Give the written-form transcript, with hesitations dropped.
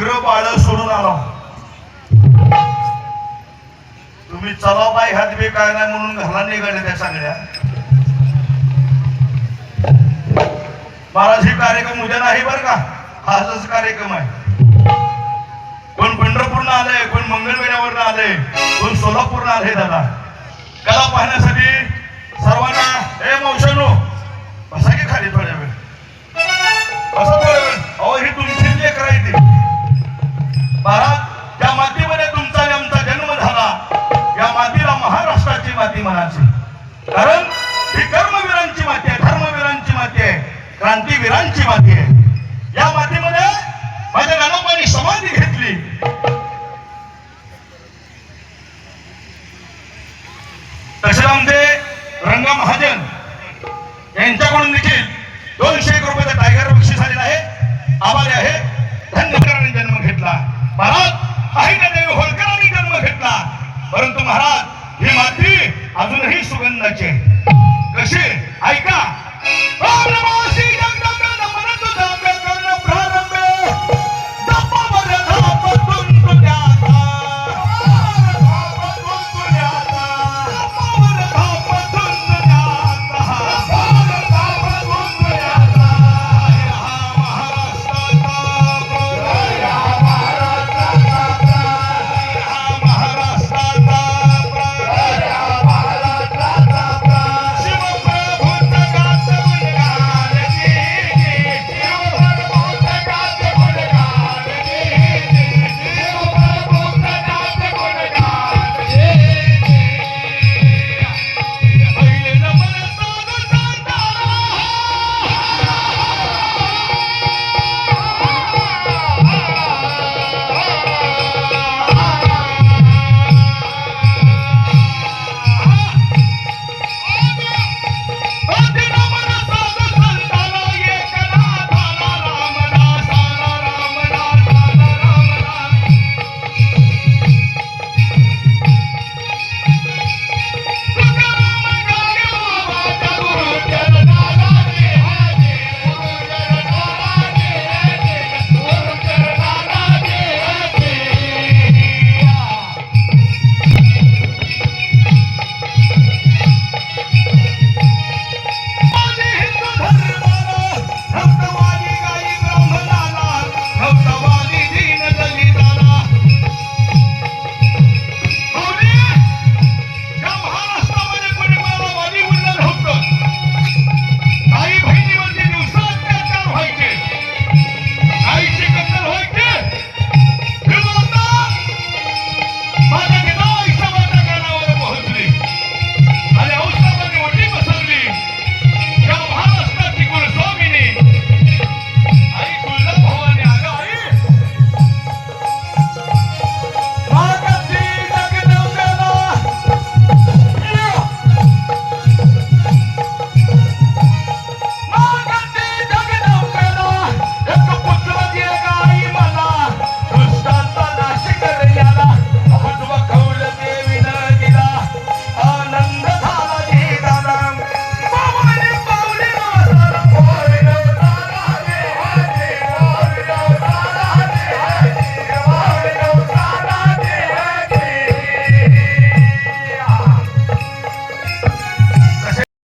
लेकरं बाळ सोडून आलो. तुम्ही चला बाय ह्यात बी काय नाही म्हणून घरला निघाले त्या सगळ्या. महाराज ही कार्यक्रम उद्या नाही बरं का, आजच कार्यक्रम आहे. कोण पंढरपूरला आलंय, कोण मंगळवेढ्यावर आलंय, कोण सोलापूरला आले. दादा कला पाहण्यासाठी सर्वांना हे मौशानो बसा की खाली थोड्या वेळ बसा थोड्या वेळ. अहो ही तुमची लेकर आहे ती महाराज. त्या मातीमध्ये तुमचा आणि आमचा जन्म झाला. या मातीला महाराष्ट्राची माती म्हणायची, कारण ही कर्मवीरांची माती आहे, धर्मवीरांची माती आहे, क्रांतीवीरांची माती आहे. या मातीमध्ये माझ्या नानोबांनी समाधी घेतली. तसे आमचे रंगा महाजन यांच्याकडून